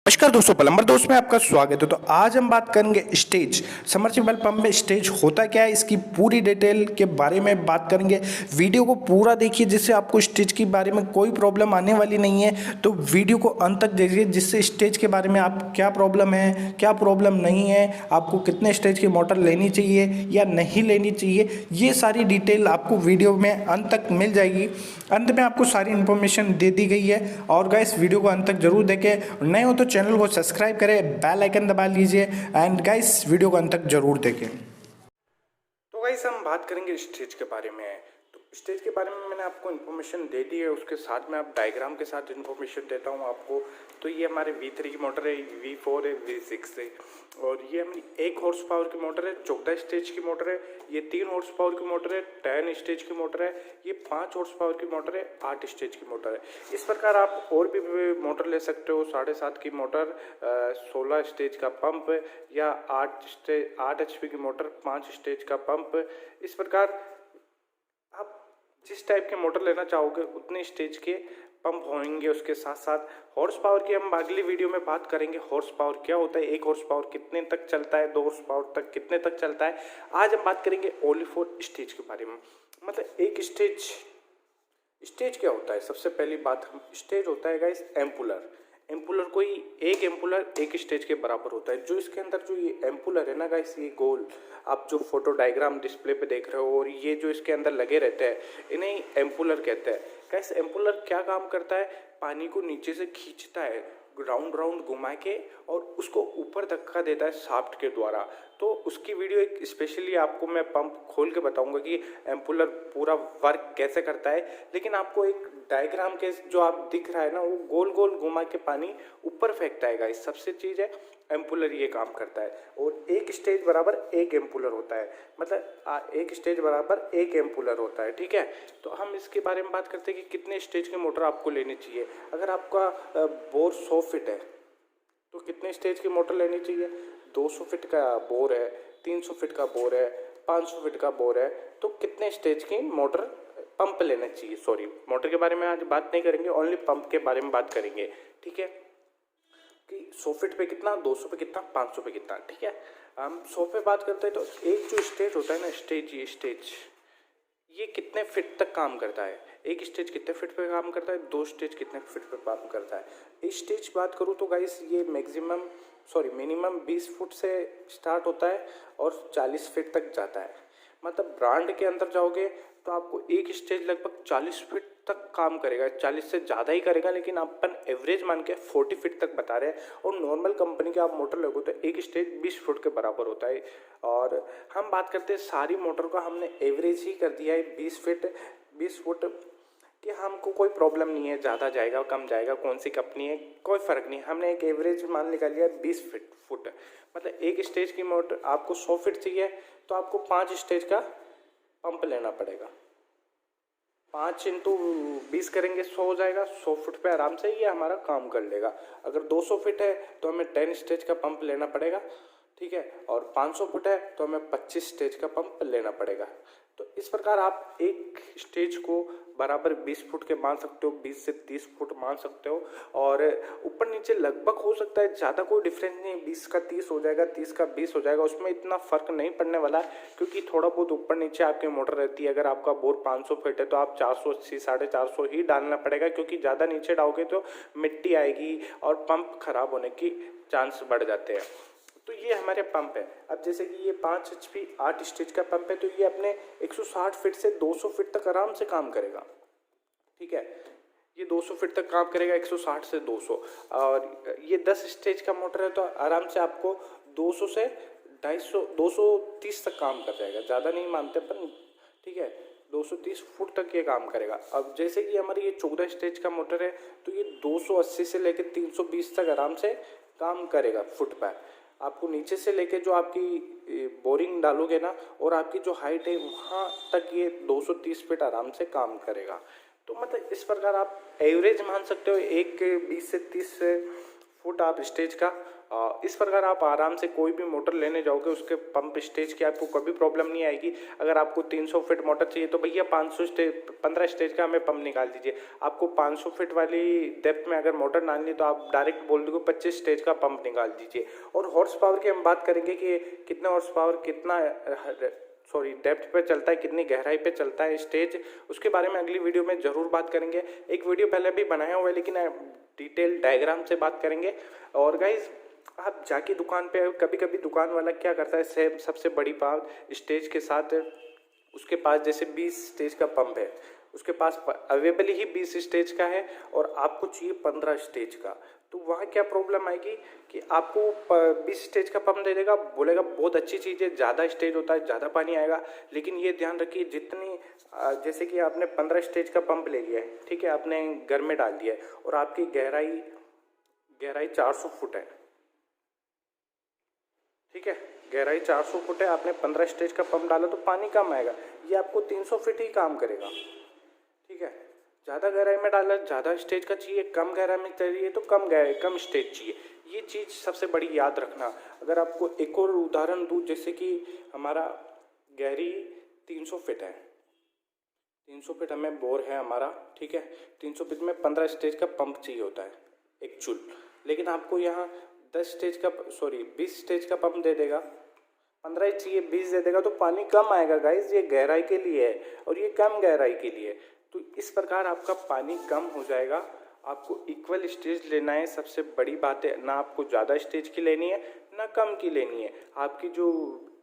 नमस्कार दोस्तों, प्लम्बर दोस्त में आपका स्वागत है। तो आज हम बात करेंगे स्टेज सबमर्सिबल पंप में स्टेज होता क्या है, इसकी पूरी डिटेल के बारे में बात करेंगे। वीडियो को पूरा देखिए जिससे आपको स्टेज के बारे में कोई प्रॉब्लम आने वाली नहीं है। तो वीडियो को अंत तक देखिए जिससे स्टेज के बारे में आप क्या प्रॉब्लम है, क्या प्रॉब्लम नहीं है, आपको कितने स्टेज की मोटर लेनी चाहिए या नहीं लेनी चाहिए, ये सारी डिटेल आपको वीडियो में अंत तक मिल जाएगी। अंत में आपको सारी इन्फॉर्मेशन दे दी गई है। और गाइस वीडियो को अंत तक जरूर देखें, नए हो तो चैनल को सब्सक्राइब करें, बेल आइकन दबा लीजिए एंड गाइस वीडियो को अंत तक जरूर देखें। तो गाइस हम बात करेंगे स्टेज के बारे में। तो स्टेज के बारे में मैंने आपको इन्फॉर्मेशन दे दी है, उसके साथ में आप डायग्राम के साथ इन्फॉर्मेशन देता हूँ आपको। तो ये हमारे V3 की मोटर है, V4 है, V6 है और ये हमारी 1 हॉर्स पावर की मोटर है, 14 स्टेज की मोटर है। ये 3 हॉर्स पावर की मोटर है, 10 स्टेज की मोटर है। ये 5 हॉर्स पावर की मोटर है, 8 स्टेज की मोटर है। इस प्रकार आप और भी मोटर ले सकते हो। 7.5 की मोटर, 16 स्टेज का पंप या 8 HP की मोटर, 5 स्टेज का पंप। इस प्रकार आप जिस टाइप के मोटर लेना चाहोगे उतने स्टेज के पंप होंगे। उसके साथ साथ हॉर्स पावर की हम अगली वीडियो में बात करेंगे। हॉर्स पावर क्या होता है, 1 हॉर्स पावर कितने तक चलता है, 2 हॉर्स पावर तक कितने तक चलता है। आज हम बात करेंगे ओनली फॉर स्टेज के बारे में। मतलब एक स्टेज क्या होता है। सबसे पहली बात, हम स्टेज होता है गाइस एम्पुलर। एम्पुलर कोई एक एम्पुलर एक स्टेज के बराबर होता है। जो इसके अंदर जो ये एम्पुलर है ना गाइस, ये गोल आप जो फोटो डायग्राम डिस्प्ले पे देख रहे हो और ये जो इसके अंदर लगे रहते हैं, इन्हें एम्पुलर कहते हैं। गाइस एम्पुलर क्या काम करता है, पानी को नीचे से खींचता है राउंड राउंड घुमा के और उसको ऊपर धक्का देता है शाफ्ट के द्वारा। तो उसकी वीडियो एक स्पेशली आपको मैं पंप खोल के बताऊंगा कि एम्पुलर पूरा वर्क कैसे करता है। लेकिन आपको एक डायग्राम के जो आप दिख रहा है ना, वो गोल गोल घुमा के पानी ऊपर फेंकता है गाइस। सबसे चीज़ है एम्पुलर, ये काम करता है। और एक स्टेज बराबर एक एम्पुलर होता है, मतलब एक स्टेज बराबर एक एम्पुलर होता है। ठीक है, तो हम इसके बारे में बात करते हैं कि कितने स्टेज की मोटर आपको लेनी चाहिए। अगर आपका बोर 100 फीट है तो कितने स्टेज की मोटर लेनी चाहिए। 200 फीट का बोर है, 300 फीट का बोर है, 500 फीट का बोर है, तो कितने स्टेज की मोटर पंप लेना चाहिए। सॉरी, मोटर के बारे में आज बात नहीं करेंगे, ओनली पंप के बारे में बात करेंगे। ठीक है, कि 100 फीट पे कितना, 200 पे कितना, 500 पे कितना। ठीक है, हम 100 पे बात करते हैं। तो एक जो स्टेज होता है ना, ये कितने फीट तक काम करता है। एक स्टेज कितने फीट पे काम करता है, 2 स्टेज कितने फीट पे काम करता है। इस स्टेज बात करूँ तो गाइस ये मिनिमम 20 फुट से स्टार्ट होता है और 40 फीट तक जाता है। मतलब ब्रांड के अंदर जाओगे तो आपको एक स्टेज लगभग 40 फीट तक काम करेगा, 40 से ज़्यादा ही करेगा, लेकिन अपन एवरेज मान के 40 फीट तक बता रहे हैं। और नॉर्मल कंपनी के आप मोटर लोगे तो एक स्टेज 20 फुट के बराबर होता है। और हम बात करते हैं सारी मोटर का, हमने एवरेज ही कर दिया है 20 फुट कि हमको कोई प्रॉब्लम नहीं है, ज़्यादा जाएगा कम जाएगा, कौन सी कंपनी है कोई फ़र्क नहीं। हमने एक एवरेज मान निकाल लिया 20 फुट। मतलब एक स्टेज की मोटर आपको 100 फीट चाहिए तो आपको 5 स्टेज का पंप लेना पड़ेगा। 5 इंटू 20 करेंगे 100 हो जाएगा। 100 फुट पे आराम से ये हमारा काम कर लेगा। अगर 200 फीट है तो हमें 10 स्टेज का पंप लेना पड़ेगा। ठीक है, और 500 फुट है तो हमें 25 स्टेज का पंप लेना पड़ेगा। तो इस प्रकार आप एक स्टेज को बराबर 20 फुट के मान सकते हो, 20 से 30 फुट मान सकते हो। और ऊपर नीचे लगभग हो सकता है, ज़्यादा कोई डिफरेंस नहीं। 20 का 30 हो जाएगा, 30 का 20 हो जाएगा, उसमें इतना फ़र्क नहीं पड़ने वाला, क्योंकि थोड़ा बहुत ऊपर नीचे आपकी मोटर रहती है। अगर आपका बोर 500 फीट है तो आप 480 450 ही डालना पड़ेगा, क्योंकि ज़्यादा नीचे डालोगे तो मिट्टी आएगी और पंप खराब होने की चांस बढ़ जाते हैं। तो ये हमारे पंप है। अब जैसे कि ये 5 HP 8 स्टेज का पंप है, तो ये अपने 160 फीट से 200 फीट तक आराम से काम करेगा। ठीक है, ये 200 फीट तक काम करेगा, 160 से 200। और ये 10 स्टेज का मोटर है तो आराम से आपको 200 से 250 230 तक काम कर जाएगा। ज़्यादा नहीं मानते पर, ठीक है, 230 फुट तक ये काम करेगा। अब जैसे कि हमारी ये 14 स्टेज का मोटर है तो ये 280 से लेकर 320 तक आराम से काम करेगा फुट पर। आपको नीचे से लेके जो आपकी बोरिंग डालोगे ना और आपकी जो हाइट है वहाँ तक ये 230 फीट आराम से काम करेगा। तो मतलब इस प्रकार आप एवरेज मान सकते हो, एक 20 से 30 फुट आप स्टेज का इस प्रकार आप आराम से कोई भी मोटर लेने जाओगे उसके पंप स्टेज की आपको कभी प्रॉब्लम नहीं आएगी। अगर आपको 300 फीट मोटर चाहिए तो भैया 15 स्टेज का हमें पंप निकाल दीजिए। आपको 500 फीट वाली डेप्थ में अगर मोटर डालनी तो आप डायरेक्ट बोल दोगे 25 स्टेज का पंप निकाल दीजिए। और हॉर्स पावर की हम बात करेंगे कि कितना हॉर्स पावर कितना डेप्थ पे चलता है, कितनी गहराई पे चलता है स्टेज, उसके बारे में अगली वीडियो में ज़रूर बात करेंगे। एक वीडियो पहले भी बनाया हुआ है लेकिन डिटेल डायग्राम से बात करेंगे। और गाइज आप जाके दुकान पे, कभी कभी दुकान वाला क्या करता है, सेम सबसे बड़ी बात स्टेज के साथ उसके पास जैसे 20 स्टेज का पंप है, उसके पास अवेलेबल ही 20 स्टेज का है और आपको चाहिए 15 स्टेज का, तो वहाँ क्या प्रॉब्लम आएगी कि आपको 20 स्टेज का पंप दे देगा, बोलेगा बहुत अच्छी चीज़ है, ज़्यादा स्टेज होता है, ज़्यादा पानी आएगा। लेकिन ये ध्यान रखिए जितनी जैसे कि आपने 15 स्टेज का पंप ले लिया है, ठीक है, आपने घर में डाल दिया है और आपकी गहराई 400 फुट है, ठीक है, गहराई 400 फुट है, आपने 15 स्टेज का पंप डाला तो पानी कम आएगा, ये आपको 300 फीट ही काम करेगा, ठीक है। ज़्यादा गहराई में डाला, ज़्यादा स्टेज का चाहिए, कम गहराई में चाहिए तो कम स्टेज चाहिए, ये चीज़ सबसे बड़ी याद रखना। अगर आपको एक और उदाहरण दूँ, जैसे कि हमारा गहरी 300 फीट है, 300 फीट हमें बोर है हमारा, ठीक है, 300 फीट में 15 स्टेज का पंप चाहिए होता है एक चूल, लेकिन आपको यहाँ 20 स्टेज का पंप दे देगा, 15 ही चाहिए 20 दे देगा तो पानी कम आएगा गाइज, ये गहराई के लिए है और ये कम गहराई के लिए। तो इस प्रकार आपका पानी कम हो जाएगा। आपको इक्वल स्टेज लेना है, सबसे बड़ी बात है, ना आपको ज़्यादा स्टेज की लेनी है ना कम की लेनी है, आपकी जो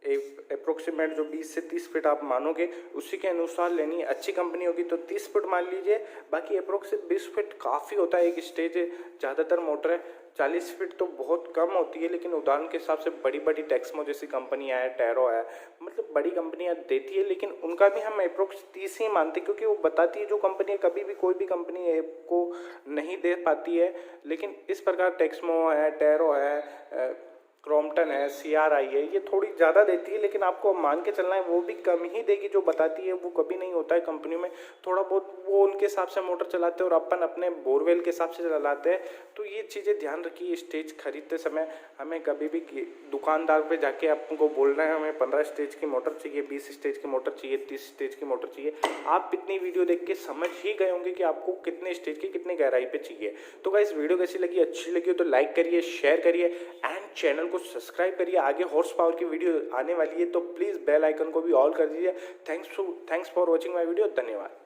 अप्रोक्सीमेट जो 20 से 30 फीट आप मानोगे उसी के अनुसार लेनी है। अच्छी कंपनी होगी तो 30 फीट मान लीजिए, बाकी अप्रोक्सीमेट 20 फीट काफ़ी होता है एक स्टेज। ज़्यादातर मोटर है 40 फीट तो बहुत कम होती है, लेकिन उदाहरण के हिसाब से बड़ी टेक्समो जैसी कंपनियाँ है, टैरो है, मतलब बड़ी कंपनियाँ देती है, लेकिन उनका भी हम अप्रोक्स 30 ही मानते हैं, क्योंकि वो बताती है जो कंपनी कभी भी कोई भी कंपनी आपको नहीं दे पाती है। लेकिन इस प्रकार टेक्समो है, टैरो है, क्रॉम्पटन है, CRI है, ये थोड़ी ज़्यादा देती है, लेकिन आपको मान के चलना है वो भी कम ही देगी, जो बताती है वो कभी नहीं होता है कंपनी में, थोड़ा बहुत वो उनके हिसाब से मोटर चलाते हैं और अपन अपने बोरवेल के हिसाब से चलाते हैं। तो ये चीज़ें ध्यान रखिए, स्टेज खरीदते समय हमें कभी भी दुकानदार पे जाके आपको बोलना है हमें 15 स्टेज की मोटर चाहिए, 20 स्टेज की मोटर चाहिए, 30 स्टेज की मोटर चाहिए। आप इतनी वीडियो देख के समझ ही गए होंगे कि आपको कितने स्टेज की कितनी गहराई पे चाहिए। तो गाइस वीडियो कैसी लगी, अच्छी लगी हो तो लाइक करिए, शेयर करिए एंड चैनल को सब्सक्राइब करिए। आगे हॉर्स पावर की वीडियो आने वाली है तो प्लीज़ बेल आइकन को भी ऑल कर दीजिए। Thanks for watching my video. धन्यवाद।